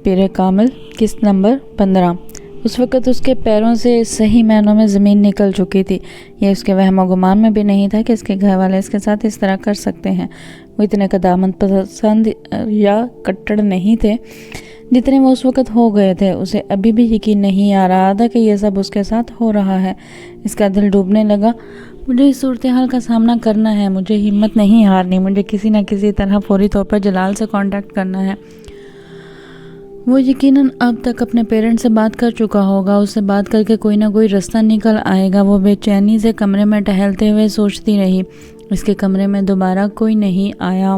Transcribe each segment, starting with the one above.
پیر کامل قسط نمبر 15۔ اس وقت اس کے پیروں سے صحیح معنوں میں زمین نکل چکی تھی۔ یہ اس کے وہم و گمان میں بھی نہیں تھا کہ اس کے گھر والے اس کے ساتھ اس طرح کر سکتے ہیں۔ وہ اتنے قدامت پسند یا کٹڑ نہیں تھے جتنے وہ اس وقت ہو گئے تھے۔ اسے ابھی بھی یقین نہیں آ رہا تھا کہ یہ سب اس کے ساتھ ہو رہا ہے۔ اس کا دل ڈوبنے لگا۔ مجھے اس صورتحال کا سامنا کرنا ہے، مجھے ہمت نہیں ہارنی، مجھے کسی نہ کسی طرح فوری طور پر جلال سے کانٹیکٹ کرنا ہے۔ وہ یقیناً اب تک اپنے پیرنٹ سے بات کر چکا ہوگا، اس سے بات کر کے کوئی نہ کوئی رستہ نکل آئے گا۔ وہ بے چینی سے کمرے میں ٹہلتے ہوئے سوچتی رہی۔ اس کے کمرے میں دوبارہ کوئی نہیں آیا۔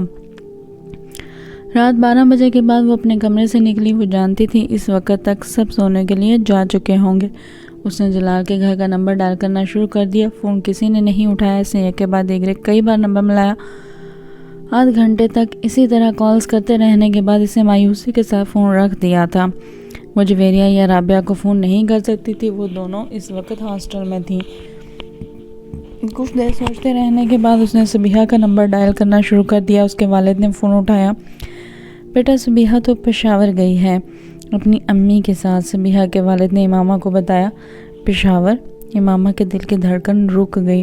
رات 12 بجے کے بعد وہ اپنے کمرے سے نکلی۔ وہ جانتی تھی اس وقت تک سب سونے کے لیے جا چکے ہوں گے۔ اس نے جلال کے گھر کا نمبر ڈائل کرنا شروع کر دیا۔ فون کسی نے نہیں اٹھایا۔ اس نے ایک کے بعد ایک کئی بار نمبر ملایا۔ آدھ گھنٹے تک اسی طرح کالز کرتے رہنے کے بعد اسے مایوسی کے ساتھ فون رکھ دیا تھا۔ وہ جویریہ یا رابعہ کو فون نہیں کر سکتی تھی، وہ دونوں اس وقت ہاسٹل میں تھیں۔ کچھ دیر سوچتے رہنے کے بعد اس نے صبیحہ کا نمبر ڈائل کرنا شروع کر دیا۔ اس کے والد نے فون اٹھایا۔ بیٹا، صبیحہ تو پشاور گئی ہے اپنی امی کے ساتھ، صبیحہ کے والد نے امامہ کو بتایا۔ پشاور؟ امامہ کے دل کی دھڑکن رک گئی۔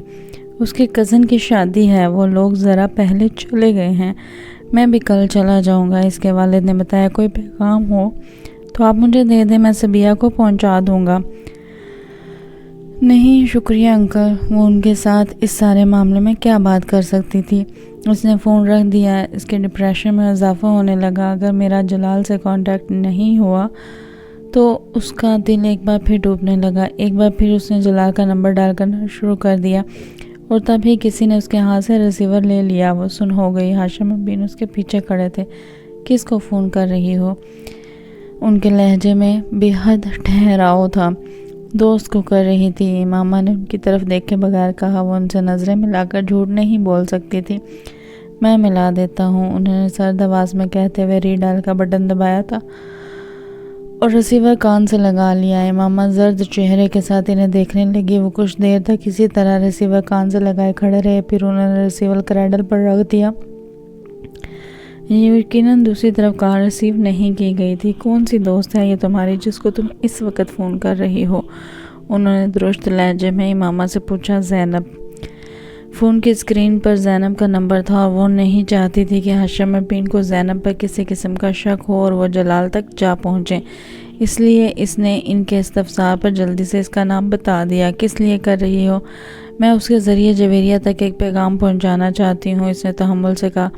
اس کے کزن کی شادی ہے، وہ لوگ ذرا پہلے چلے گئے ہیں، میں بھی کل چلا جاؤں گا، اس کے والد نے بتایا۔ کوئی پیغام ہو تو آپ مجھے دے دیں، میں صبیحہ کو پہنچا دوں گا۔ نہیں شکریہ انکل، وہ ان کے ساتھ اس سارے معاملے میں کیا بات کر سکتی تھی۔ اس نے فون رکھ دیا۔ اس کے ڈپریشن میں اضافہ ہونے لگا۔ اگر میرا جلال سے کانٹیکٹ نہیں ہوا تو اس کا دل ایک بار پھر ڈوبنے لگا۔ ایک بار پھر اس نے جلال کا نمبر ڈائل کرنا شروع کر دیا اور تبھی کسی نے اس کے ہاتھ سے ریسیور لے لیا۔ وہ سن ہو گئی۔ ہاشم بن اس کے پیچھے کھڑے تھے۔ کس کو فون کر رہی ہو؟ ان کے لہجے میں بے حد ٹھہراؤ تھا۔ دوست کو کر رہی تھی، امامہ نے ان کی طرف دیکھے بغیر کہا۔ وہ ان سے نظریں ملا کر جھوٹ نہیں بول سکتی تھی۔ میں ملا دیتا ہوں، انہوں نے سرد آواز میں کہتے ہوئے ری ڈائل کا بٹن دبایا تھا اور ریسیور کان سے لگا لیا۔ امامہ زرد چہرے کے ساتھ انہیں دیکھنے لگی۔ وہ کچھ دیر تک اسی طرح ریسیور کان سے لگائے کھڑے رہے، پھر انہوں نے ریسیور کریڈل پر رکھ دیا۔ یقیناً دوسری طرف کال ریسیو نہیں کی گئی تھی۔ کون سی دوست ہے یہ تمہاری جس کو تم اس وقت فون کر رہی ہو؟ انہوں نے درست لہجے میں امامہ سے پوچھا۔ زینب۔ فون کی اسکرین پر زینب کا نمبر تھا اور وہ نہیں چاہتی تھی کہ ہاشم بن کو زینب پر کسی قسم کا شک ہو اور وہ جلال تک جا پہنچے، اس لیے اس نے ان کے استفسار پر جلدی سے اس کا نام بتا دیا۔ کس لیے کر رہی ہو؟ میں اس کے ذریعے جویریہ تک ایک پیغام پہنچانا چاہتی ہوں، اس نے تحمل سے کہا۔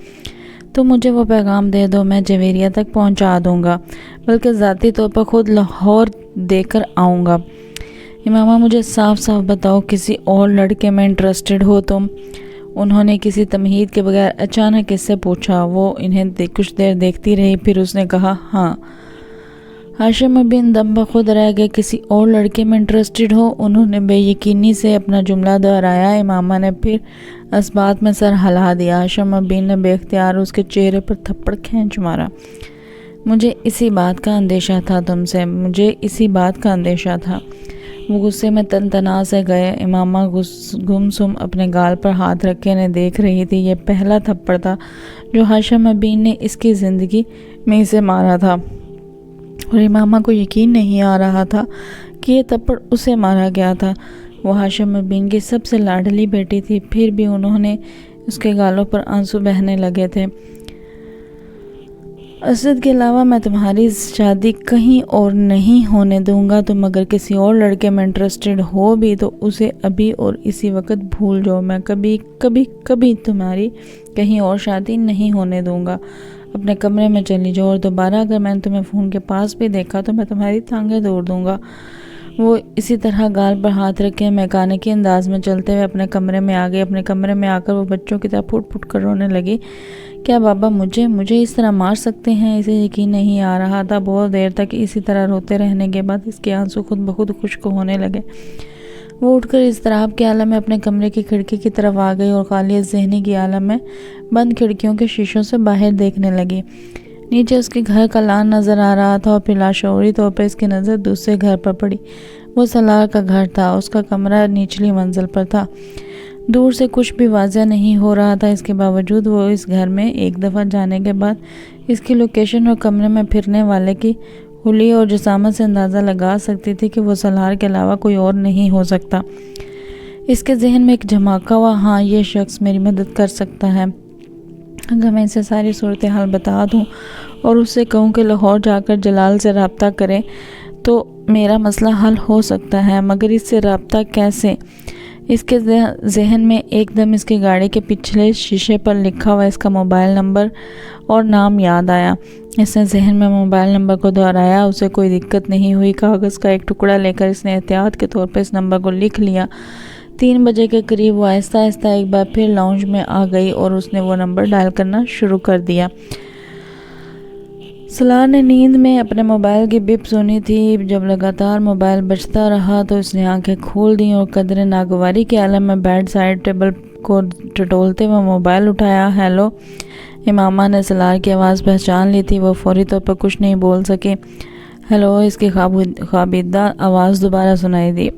تو مجھے وہ پیغام دے دو، میں جویریہ تک پہنچا دوں گا، بلکہ ذاتی طور پر خود لاہور دے کر آؤں گا۔ امامہ مجھے صاف صاف بتاؤ، کسی اور لڑکے میں انٹرسٹڈ ہو تم؟ انہوں نے کسی تمہید کے بغیر اچانک اس سے پوچھا۔ وہ انہیں کچھ دیر دیکھتی رہی، پھر اس نے کہا ہاں۔ ہاشم بن دم بخود رہ گئے۔ کسی اور لڑکے میں انٹرسٹڈ ہو؟ انہوں نے بے یقینی سے اپنا جملہ دہرایا۔ امامہ نے پھر اس بات میں سر ہلا دیا۔ ہاشم بن نے بے اختیار اس کے چہرے پر تھپڑ کھینچ مارا۔ مجھے اسی بات کا اندیشہ تھا تم سے، مجھے اسی بات کا اندیشہ تھا۔ وہ غصے میں تنتنا سے گئے۔ امامہ گمسم اپنے گال پر ہاتھ رکھے انہیں دیکھ رہی تھی۔ یہ پہلا تھپڑ تھا جو ہاشم بن نے اس کی زندگی میں اسے مارا تھا، اور امامہ کو یقین نہیں آ رہا تھا کہ یہ تھپڑ اسے مارا گیا تھا۔ وہ ہاشم بن کی سب سے لاڈلی بیٹی تھی، پھر بھی انہوں نے اس کے گالوں پر آنسو بہنے لگے تھے۔ اسد کے علاوہ میں تمہاری شادی کہیں اور نہیں ہونے دوں گا۔ تم اگر کسی اور لڑکے میں انٹرسٹڈ ہو بھی تو اسے ابھی اور اسی وقت بھول جاؤ۔ میں کبھی کبھی کبھی تمہاری کہیں اور شادی نہیں ہونے دوں گا۔ اپنے کمرے میں چلی جاؤ، اور دوبارہ اگر میں نے تمہیں فون کے پاس بھی دیکھا تو میں تمہاری ٹانگیں توڑ دوں گا۔ وہ اسی طرح گال پر ہاتھ رکھے میکانکی انداز میں چلتے ہوئے اپنے کمرے میں آ گئی۔ اپنے کمرے میں آ کر وہ بچوں کی طرح پھٹ پھٹ کر رونے لگی۔ کیا بابا مجھے اس طرح مار سکتے ہیں؟ اسے یقین نہیں آ رہا تھا۔ بہت دیر تک اسی طرح روتے رہنے کے بعد اس کے آنسو خود بخود خشک ہونے لگے۔ وہ اٹھ کر اضطراب کے عالم میں اپنے کمرے کی کھڑکی کی طرف آ گئی اور خالی ذہنی کی عالم میں بند کھڑکیوں کے شیشوں سے باہر دیکھنے لگی۔ نیچے اس کے گھر کا لان نظر آ رہا تھا اور پھر لاشعوری طور پر اس کی نظر دوسرے گھر پر پڑی۔ وہ سالار کا گھر تھا، اس کا کمرہ نچلی منزل پر تھا۔ دور سے کچھ بھی واضح نہیں ہو رہا تھا، اس کے باوجود وہ اس گھر میں ایک دفعہ جانے کے بعد اس کی لوکیشن اور کمرے میں پھرنے والے کی حلیے اور جسامت سے اندازہ لگا سکتی تھی کہ وہ سلار کے علاوہ کوئی اور نہیں ہو سکتا۔ اس کے ذہن میں ایک جھماکا ہوا، ہاں یہ شخص میری مدد کر سکتا ہے۔ اگر میں اسے ساری صورتحال بتا دوں اور اس سے کہوں کہ لاہور جا کر جلال سے رابطہ کرے تو میرا مسئلہ حل ہو سکتا ہے، مگر اس سے رابطہ کیسے؟ اس کے ذہن میں ایک دم اس کی گاڑی کے پچھلے شیشے پر لکھا ہوا اس کا موبائل نمبر اور نام یاد آیا۔ اس نے ذہن میں موبائل نمبر کو دہرایا، اسے کوئی دقت نہیں ہوئی۔ کاغذ کا ایک ٹکڑا لے کر اس نے احتیاط کے طور پر اس نمبر کو لکھ لیا۔ 3 بجے کے قریب وہ آہستہ آہستہ ایک بار پھر لاؤنج میں آ گئی اور اس نے وہ نمبر ڈائل کرنا شروع کر دیا۔ سلار نے نیند میں اپنے موبائل کی بپ سنی تھی۔ جب لگاتار موبائل بجتا رہا تو اس نے آنکھیں کھول دیں اور قدرے ناگواری کے عالم میں بیڈ سائڈ ٹیبل کو ٹٹولتے ہوئے موبائل اٹھایا۔ ہیلو، امامہ نے سلار کی آواز پہچان لی تھی۔ وہ فوری طور پر کچھ نہیں بول سکے۔ ہیلو، اس کی خوابیدہ آواز دوبارہ سنائی دی۔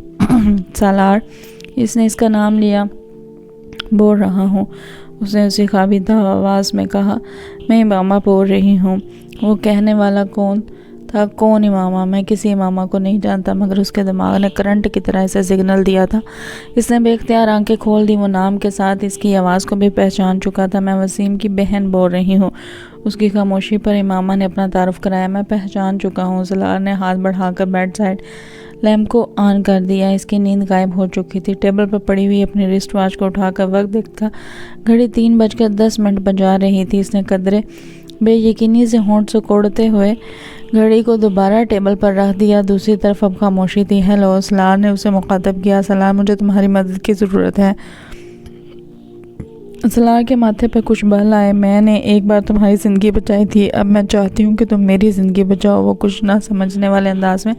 سالار، اس نے اس کا نام لیا۔ بول رہا ہوں، اس نے اسی خوابیدہ آواز میں کہا۔ میں امامہ بول رہی ہوں۔ وہ کہنے والا کون تھا؟ کون امامہ؟ میں کسی امامہ کو نہیں جانتا، مگر اس کے دماغ نے کرنٹ کی طرح اسے سگنل دیا تھا۔ اس نے بے اختیار آنکھیں کھول دی۔ وہ نام کے ساتھ اس کی آواز کو بھی پہچان چکا تھا۔ میں وسیم کی بہن بول رہی ہوں۔ اس کی خاموشی پر امامہ نے اپنا تعارف کرایا۔ میں پہچان چکا ہوں۔ سلار نے ہاتھ بڑھا کر بیڈ سائڈ لیمپ کو آن کر دیا۔ اس کی نیند غائب ہو چکی تھی۔ ٹیبل پر پڑی ہوئی اپنی رسٹ واچ کو اٹھا کر وقت دیکھا۔ گھڑی 3:10 بجا رہی تھی۔ اس نے قدرے بے یقینی سے ہونٹ سکوڑتے ہوئے گھڑی کو دوبارہ ٹیبل پر رکھ دیا۔ دوسری طرف اب خاموشی تھی۔ ہیلو، سلار نے اسے مخاطب کیا۔ سلار، مجھے تمہاری مدد کی ضرورت ہے۔ سلار کے ماتھے پہ کچھ بل آئے۔ میں نے ایک بار تمہاری زندگی بچائی تھی، اب میں چاہتی ہوں کہ تم میری زندگی بچاؤ۔ وہ کچھ نہ سمجھنے والے انداز میں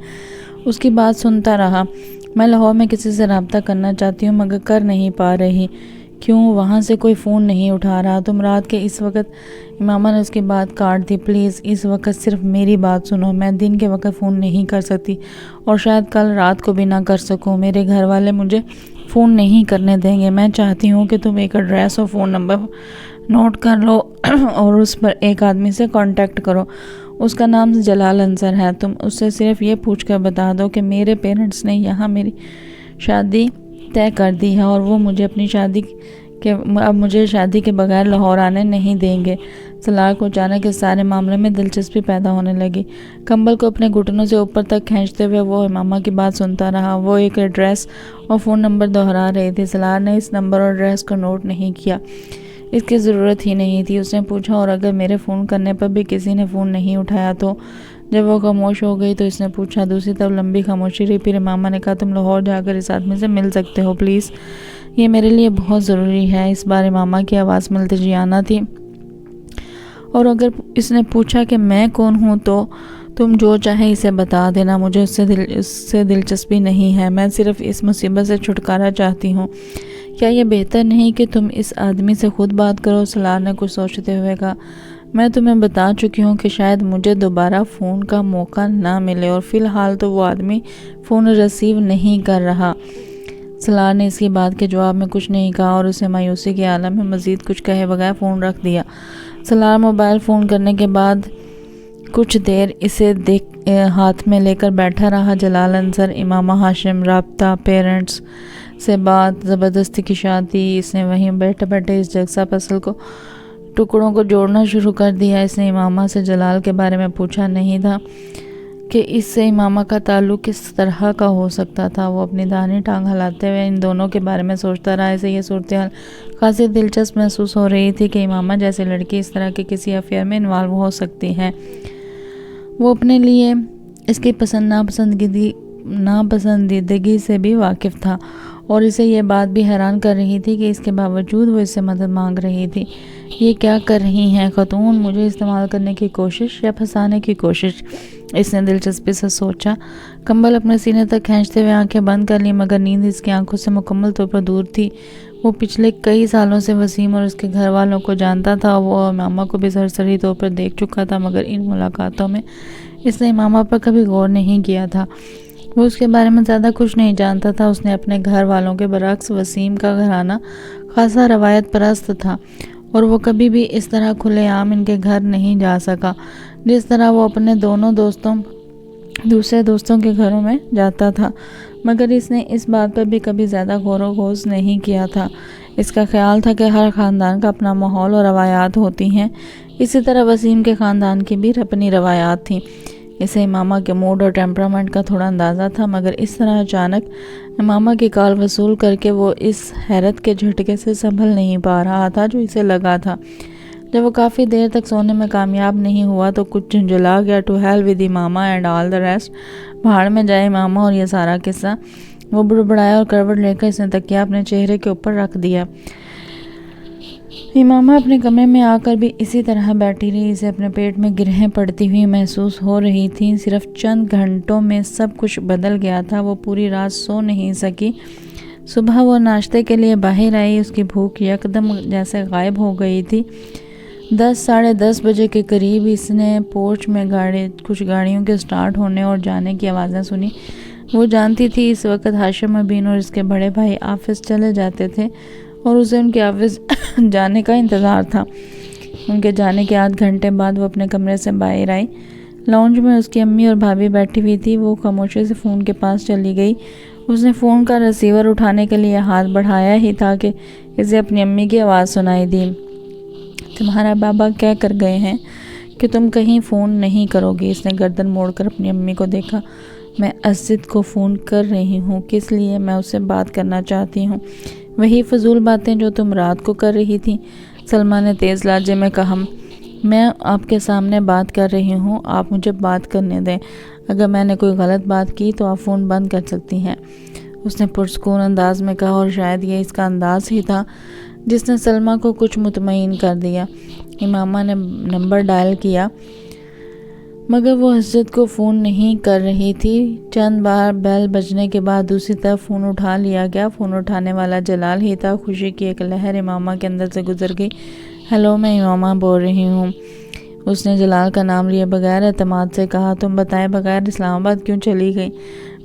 اس کی بات سنتا رہا۔ میں لاہور میں کسی سے رابطہ کرنا چاہتی ہوں، مگر کر نہیں پا رہی۔ کیوں؟ وہاں سے کوئی فون نہیں اٹھا رہا۔ تم رات کے اس وقت؟ امامہ نے اس کی بات کاٹ دی۔ پلیز اس وقت صرف میری بات سنو۔ میں دن کے وقت فون نہیں کر سکتی اور شاید کل رات کو بھی نہ کر سکوں۔ میرے گھر والے مجھے فون نہیں کرنے دیں گے۔ میں چاہتی ہوں کہ تم ایک ایڈریس اور فون نمبر نوٹ کر لو اور اس پر ایک آدمی سے کانٹیکٹ کرو۔ اس کا نام جلال انصر ہے۔ تم اس سے صرف یہ پوچھ کر بتا دو کہ میرے پیرنٹس نے یہاں میری شادی طے کر دی ہے اور وہ مجھے اب مجھے شادی کے بغیر لاہور آنے نہیں دیں گے۔ سلار کو اچانک اس سارے معاملے میں دلچسپی پیدا ہونے لگی۔ کمبل کو اپنے گھٹنوں سے اوپر تک کھینچتے ہوئے وہ امامہ کی بات سنتا رہا۔ وہ ایک ایڈریس اور فون نمبر دہرا رہی تھی۔ سلار نے اس نمبر اور ایڈریس کو نوٹ نہیں کیا۔ اس کی ضرورت ہی نہیں تھی۔ اس نے پوچھا، اور اگر میرے فون کرنے پر بھی کسی نے فون نہیں اٹھایا تو؟ جب وہ خاموش ہو گئی تو اس نے پوچھا۔ دوسری طرف لمبی خاموشی رہی۔ پھر امامہ نے کہا، تم لاہور جا کر اس آدمی سے مل سکتے ہو پلیز، یہ میرے لیے بہت ضروری ہے۔ اس بار امامہ کی آواز ملتجیانہ تھی۔ اور اگر اس نے پوچھا کہ میں کون ہوں تو تم جو چاہے اسے بتا دینا، مجھے اس سے دلچسپی نہیں ہے۔ میں صرف اس مصیبت سے چھٹکارا چاہتی ہوں۔ کیا یہ بہتر نہیں کہ تم اس آدمی سے خود بات کرو؟ سلار نے کچھ سوچتے ہوئے کہا، میں تمہیں بتا چکی ہوں کہ شاید مجھے دوبارہ فون کا موقع نہ ملے اور فی الحال تو وہ آدمی فون ریسیو نہیں کر رہا۔ سلار نے اس کی بات کے جواب میں کچھ نہیں کہا اور اسے مایوسی کے عالم میں مزید کچھ کہے بغیر فون رکھ دیا۔ سلار موبائل فون کرنے کے بعد کچھ دیر اسے ہاتھ میں لے کر بیٹھا رہا۔ جلال انصر، امامہ ہاشم، رابطہ، پیرنٹس سے بات، زبردستی کی شادی۔ اس نے وہیں بیٹھے بیٹھے اس جگسا پزل کو ٹکڑوں کو جوڑنا شروع کر دیا۔ اس نے امامہ سے جلال کے بارے میں پوچھا نہیں تھا کہ اس سے امامہ کا تعلق کس طرح کا ہو سکتا تھا۔ وہ اپنی داہنی ٹانگ ہلاتے ہوئے ان دونوں کے بارے میں سوچتا رہا۔ اسے یہ صورتحال خاصی دلچسپ محسوس ہو رہی تھی کہ امامہ جیسی لڑکی اس طرح کے کسی افیئر میں انوالو ہو سکتی ہے۔ وہ اپنے لیے اس کی ناپسندیدگی سے بھی واقف تھا اور اسے یہ بات بھی حیران کر رہی تھی کہ اس کے باوجود وہ اس سے مدد مانگ رہی تھی۔ یہ کیا کر رہی ہیں خاتون؟ مجھے استعمال کرنے کی کوشش یا پھنسانے کی کوشش؟ اس نے دلچسپی سے سوچا۔ کمبل اپنے سینے تک کھینچتے ہوئے آنکھیں بند کر لی، مگر نیند اس کی آنکھوں سے مکمل طور پر دور تھی۔ وہ پچھلے کئی سالوں سے وسیم اور اس کے گھر والوں کو جانتا تھا۔ وہ امامہ کو بھی سرسری طور پر دیکھ چکا تھا، مگر ان ملاقاتوں میں اس نے امامہ پر کبھی غور نہیں کیا تھا۔ وہ اس کے بارے میں زیادہ کچھ نہیں جانتا تھا۔ اس نے اپنے گھر والوں کے برعکس وسیم کا گھرانہ خاصا روایت پرست تھا اور وہ کبھی بھی اس طرح کھلے عام ان کے گھر نہیں جا سکا جس طرح وہ اپنے دوسرے دوستوں کے گھروں میں جاتا تھا، مگر اس نے اس بات پر بھی کبھی زیادہ غور و خوض نہیں کیا تھا۔ اس کا خیال تھا کہ ہر خاندان کا اپنا ماحول اور روایات ہوتی ہیں، اسی طرح وسیم کے خاندان کی بھی اپنی روایات تھیں۔ اسے امامہ کے موڈ اور ٹیمپرامنٹ کا تھوڑا اندازہ تھا، مگر اس طرح اچانک امامہ کی کال وصول کر کے وہ اس حیرت کے جھٹکے سے سنبھل نہیں پا رہا تھا جو اسے لگا تھا۔ جب وہ کافی دیر تک سونے میں کامیاب نہیں ہوا تو کچھ جھنجھلا گیا۔ To hell with Imama and all the rest, بھاڑ میں جائے امامہ اور یہ سارا قصہ۔ وہ بڑبڑایا اور کروٹ لے کر اس نے تکیہ اپنے چہرے کے اوپر رکھ دیا۔ امامہ اپنے کمرے میں آ کر بھی اسی طرح بیٹھی رہی۔ اسے اپنے پیٹ میں گرہیں پڑتی ہوئی محسوس ہو رہی تھیں۔ صرف چند گھنٹوں میں سب کچھ بدل گیا تھا۔ وہ پوری رات سو نہیں سکی۔ صبح وہ ناشتے کے لیے باہر آئی، اس کی بھوک یکدم جیسے غائب ہو گئی تھی۔ 10 ساڑھے 10 بجے کے قریب اس نے پورچ میں کچھ گاڑیوں کے سٹارٹ ہونے اور جانے کی آوازیں سنی۔ وہ جانتی تھی اس وقت ہاشم امین اور اس کے بڑے بھائی آفس چلے جاتے تھے اور اسے ان کے آفس جانے کا انتظار تھا۔ ان کے جانے کے آدھ گھنٹے بعد وہ اپنے کمرے سے باہر آئی۔ لاؤنج میں اس کی امی اور بھابھی بیٹھی ہوئی تھی۔ وہ خاموشی سے فون کے پاس چلی گئی۔ اس نے فون کا ریسیور اٹھانے کے لیے ہاتھ بڑھایا ہی تھا کہ اسے اپنی امی کی آواز سنائی دی۔ تمہارا بابا کہہ کر گئے ہیں کہ تم کہیں فون نہیں کرو گی۔ اس نے گردن موڑ کر اپنی امی کو دیکھا۔ میں اسد کو فون کر رہی ہوں۔ کس لیے؟ میں اس سے بات کرنا چاہتی ہوں۔ وہی فضول باتیں جو تم رات کو کر رہی تھی، سلمیٰ نے تیز لہجے میں کہا۔ میں آپ کے سامنے بات کر رہی ہوں، آپ مجھے بات کرنے دیں۔ اگر میں نے کوئی غلط بات کی تو آپ فون بند کر سکتی ہیں، اس نے پرسکون انداز میں کہا، اور شاید یہ اس کا انداز ہی تھا جس نے سلمیٰ کو کچھ مطمئن کر دیا۔ امامہ نے نمبر ڈائل کیا مگر وہ اسد کو فون نہیں کر رہی تھی۔ چند بار بیل بجنے کے بعد دوسری طرف فون اٹھا لیا گیا۔ فون اٹھانے والا جلال ہی تھا۔ خوشی کی ایک لہر امامہ کے اندر سے گزر گئی۔ ہیلو، میں امامہ بول رہی ہوں، اس نے جلال کا نام لیے بغیر اعتماد سے کہا۔ تم بتائے بغیر اسلام آباد کیوں چلی گئی؟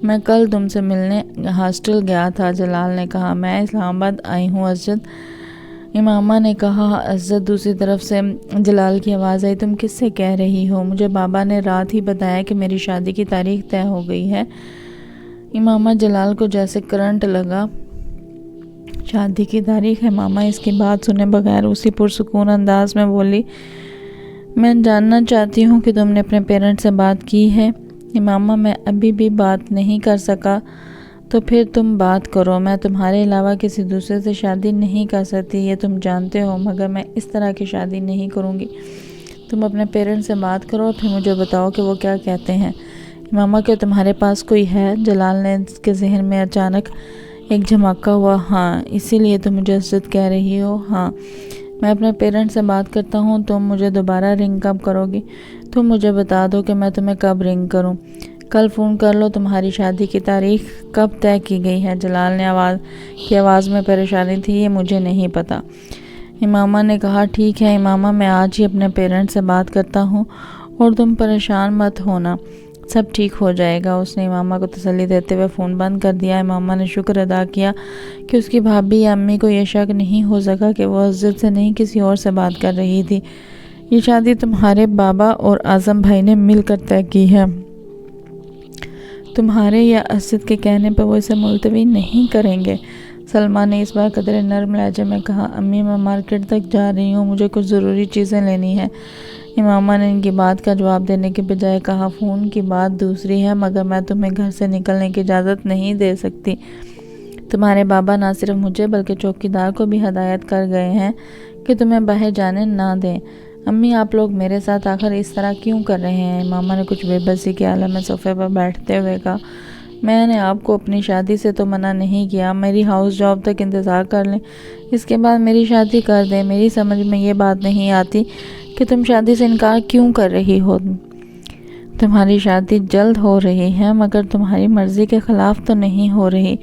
میں کل تم سے ملنے ہاسٹل گیا تھا، جلال نے کہا۔ میں اسلام آباد آئی ہوں اسد، امامہ نے کہا۔ اسد دوسری طرف سے جلال کی آواز آئی۔ تم کس سے کہہ رہی ہو؟ مجھے بابا نے رات ہی بتایا کہ میری شادی کی تاریخ طے ہو گئی ہے۔ امامہ جلال کو جیسے کرنٹ لگا۔ شادی کی تاریخ؟ امامہ اس کی بات سنے بغیر اسی پرسکون انداز میں بولی۔ میں جاننا چاہتی ہوں کہ تم نے اپنے پیرنٹس سے بات کی ہے۔ امامہ میں ابھی بھی بات نہیں کر سکا۔ تو پھر تم بات کرو۔ میں تمہارے علاوہ کسی دوسرے سے شادی نہیں کر سکتی، یہ تم جانتے ہو، مگر میں اس طرح کی شادی نہیں کروں گی۔ تم اپنے پیرنٹس سے بات کرو اور پھر مجھے بتاؤ کہ وہ کیا کہتے ہیں۔ امامہ کیا تمہارے پاس کوئی ہے؟ جلال نے اس کے ذہن میں اچانک ایک جھماکا ہوا۔ ہاں، اسی لیے تم مجھے اسد کہہ رہی ہو؟ ہاں، میں اپنے پیرنٹس سے بات کرتا ہوں۔ تم مجھے دوبارہ رنگ کب کرو گی؟ تم مجھے بتا دو کہ میں تمہیں کب رنگ کروں۔ کل فون کر لو۔ تمہاری شادی کی تاریخ کب طے کی گئی ہے؟ جلال نے آواز میں پریشانی تھی۔ یہ مجھے نہیں پتا، امامہ نے کہا۔ ٹھیک ہے امامہ، میں آج ہی اپنے پیرنٹس سے بات کرتا ہوں اور تم پریشان مت ہونا، سب ٹھیک ہو جائے گا۔ اس نے امامہ کو تسلی دیتے ہوئے فون بند کر دیا۔ امامہ نے شکر ادا کیا کہ اس کی بھابھی یا امی کو یہ شک نہیں ہو سکا کہ وہ اسد سے نہیں کسی اور سے بات کر رہی تھی۔ یہ شادی تمہارے بابا اور اعظم بھائی نے مل کر طے کی ہے۔ تمہارے یا اسد کے کہنے پر وہ اسے ملتوی نہیں کریں گے، سلمیٰ نے اس بار قدرے نرم لہجے میں کہا۔ امی، میں مارکیٹ تک جا رہی ہوں، مجھے کچھ ضروری چیزیں لینی ہیں، امامہ نے ان کی بات کا جواب دینے کے بجائے کہا۔ فون کی بات دوسری ہے، مگر میں تمہیں گھر سے نکلنے کی اجازت نہیں دے سکتی۔ تمہارے بابا نہ صرف مجھے بلکہ چوکیدار کو بھی ہدایت کر گئے ہیں کہ تمہیں باہر جانے نہ دیں۔ امی، آپ لوگ میرے ساتھ آخر اس طرح کیوں کر رہے ہیں؟ امامہ نے کچھ بے بسی کے عالم میں صوفے پر بیٹھتے ہوئے کہا۔ میں نے آپ کو اپنی شادی سے تو منع نہیں کیا، میری ہاؤس جاب تک انتظار کر لیں، اس کے بعد میری شادی کر دیں۔ میری سمجھ میں یہ بات نہیں آتی کہ تم شادی سے انکار کیوں کر رہی ہو۔ تمہاری شادی جلد ہو رہی ہے، مگر تمہاری مرضی کے خلاف تو نہیں ہو رہی۔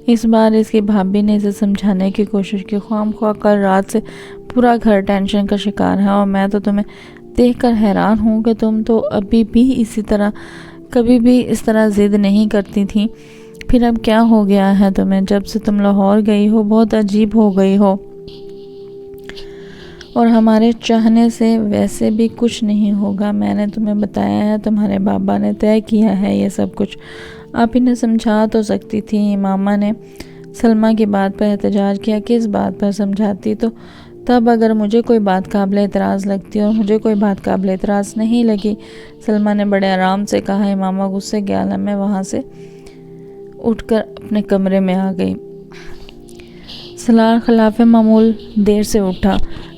اس بار اس کی بھابھی نے اسے سمجھانے کی کوشش کی۔ خواہ مخواہ کل رات سے پورا گھر ٹینشن کا شکار ہے اور میں تو تمہیں دیکھ کر حیران ہوں کہ تم تو ابھی بھی اسی طرح کبھی بھی اس طرح ضد نہیں کرتی تھیں۔ پھر اب کیا ہو گیا ہے تمہیں؟ جب سے تم لاہور گئی ہو بہت عجیب ہو گئی ہو، اور ہمارے چاہنے سے ویسے بھی کچھ نہیں ہوگا۔ میں نے تمہیں بتایا ہے، تمہارے بابا نے طے کیا ہے یہ سب کچھ۔ آپ انہیں سمجھا تو سکتی تھی۔ ماما نے سلمیٰ کی بات پر احتجاج کیا۔ کس بات پر سمجھاتی تو تب اگر مجھے کوئی بات قابل اعتراض لگتی، اور مجھے کوئی بات قابل اعتراض نہیں لگی۔ سلمیٰ نے بڑے آرام سے کہا۔ ماما غصے کے عالم میں وہاں سے اٹھ کر اپنے کمرے میں آ گئی۔ سلار خلاف معمول دیر سے اٹھا۔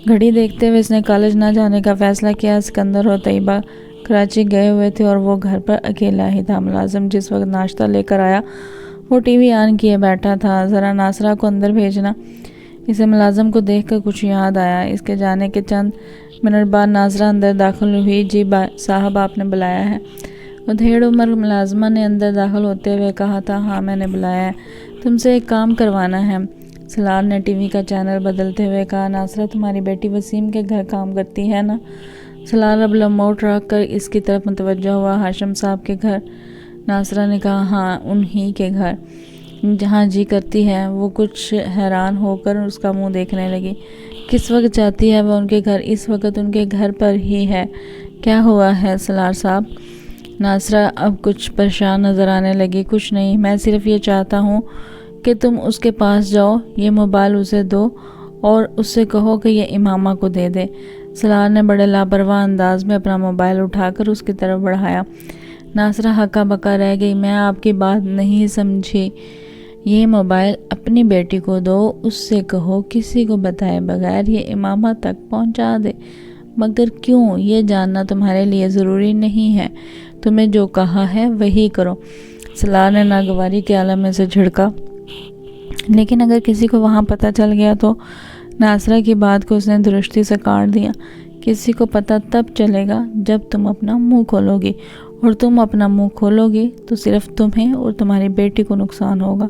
گھڑی دیکھتے ہوئے اس نے کالج نہ جانے کا فیصلہ کیا۔ اسکندر اور طیبہ کراچی گئے ہوئے تھے اور وہ گھر پر اکیلا ہی تھا۔ ملازم جس وقت ناشتہ لے کر آیا وہ ٹی وی آن کیے بیٹھا تھا۔ ذرا ناصرہ کو اندر بھیجنا۔ اسے ملازم کو دیکھ کر کچھ یاد آیا۔ اس کے جانے کے چند منٹ بعد ناصرہ اندر داخل ہوئی۔ جی صاحب، آپ نے بلایا ہے؟ ادھیڑ عمر ملازمہ نے اندر داخل ہوتے ہوئے کہا تھا۔ ہاں میں نے بلایا ہے، تم سے ایک کام کروانا ہے۔ سلار نے ٹی وی کا چینل بدلتے ہوئے کہا۔ ناصرہ تمہاری بیٹی وسیم کے گھر کام کرتی ہے نا؟ سلار اب لموٹ رکھ کر اس کی طرف متوجہ ہوا۔ ہاشم صاحب کے گھر؟ ناصرہ نے کہا۔ ہاں انہی کے گھر۔ جہاں جی کرتی ہے۔ وہ کچھ حیران ہو کر اس کا منہ دیکھنے لگی۔ کس وقت جاتی ہے وہ ان کے گھر؟ اس وقت ان کے گھر پر ہی ہے۔ کیا ہوا ہے سلار صاحب؟ ناصرہ اب کچھ پریشان نظر آنے لگی۔ کچھ نہیں، میں صرف یہ چاہتا ہوں کہ تم اس کے پاس جاؤ، یہ موبائل اسے دو اور اس سے کہو کہ یہ امامہ کو دے دے۔ سلار نے بڑے لاپرواہ انداز میں اپنا موبائل اٹھا کر اس کی طرف بڑھایا۔ ناصرہ ہکا بکا رہ گئی۔ میں آپ کی بات نہیں سمجھی۔ یہ موبائل اپنی بیٹی کو دو، اس سے کہو کسی کو بتائے بغیر یہ امامہ تک پہنچا دے۔ مگر کیوں؟ یہ جاننا تمہارے لیے ضروری نہیں ہے۔ تمہیں جو کہا ہے وہی کرو۔ سلار نے ناگواری کے عالم میں سے جھڑکا۔ لیکن اگر کسی کو وہاں پتہ چل گیا تو؟ ناصرہ کی بات کو اس نے درستی سے کاٹ دیا۔ کسی کو پتہ تب چلے گا جب تم اپنا منہ کھولو گی، اور تم اپنا منہ کھولو گی تو صرف تمہیں اور تمہاری بیٹی کو نقصان ہوگا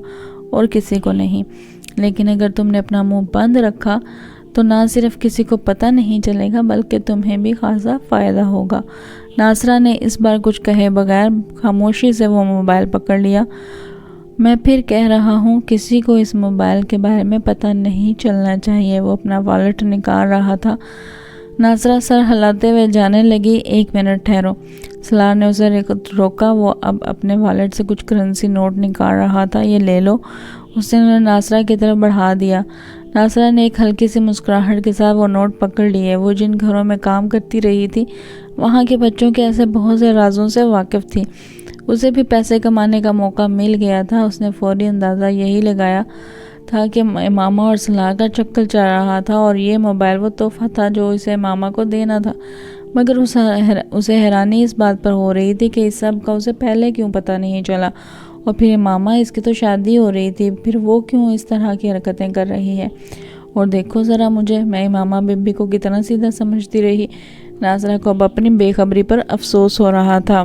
اور کسی کو نہیں۔ لیکن اگر تم نے اپنا منہ بند رکھا تو نہ صرف کسی کو پتہ نہیں چلے گا بلکہ تمہیں بھی خاصا فائدہ ہوگا۔ ناصرہ نے اس بار کچھ کہے بغیر خاموشی سے وہ موبائل پکڑ لیا۔ میں پھر کہہ رہا ہوں کسی کو اس موبائل کے بارے میں پتہ نہیں چلنا چاہیے۔ وہ اپنا والیٹ نکال رہا تھا۔ ناصرہ سر ہلاتے ہوئے جانے لگی۔ ایک منٹ ٹھہرو۔ سلار نے اسے روکا۔ وہ اب اپنے والیٹ سے کچھ کرنسی نوٹ نکال رہا تھا۔ یہ لے لو۔ اس نے انہیں ناصرہ کی طرف بڑھا دیا۔ ناصرہ نے ایک ہلکی سی مسکراہٹ کے ساتھ وہ نوٹ پکڑ لیے۔ وہ جن گھروں میں کام کرتی رہی تھی وہاں کے بچوں کے ایسے بہت سے رازوں سے واقف تھی۔ اسے بھی پیسے کمانے کا موقع مل گیا تھا۔ اس نے فوری اندازہ یہی لگایا تھا کہ امامہ اور سلار کا چکر چل رہا تھا اور یہ موبائل وہ تحفہ تھا جو اسے امامہ کو دینا تھا۔ مگر اسے حیرانی اس بات پر ہو رہی تھی کہ اس سب کا اسے پہلے کیوں پتہ نہیں چلا، اور پھر امامہ اس کی تو شادی ہو رہی تھی، پھر وہ کیوں اس طرح کی حرکتیں کر رہی ہے؟ اور دیکھو ذرا مجھے، میں امامہ بی بی کو کتنا سیدھا سمجھتی رہی۔ ناصرہ کو اب اپنی بے خبری پر افسوس ہو رہا تھا۔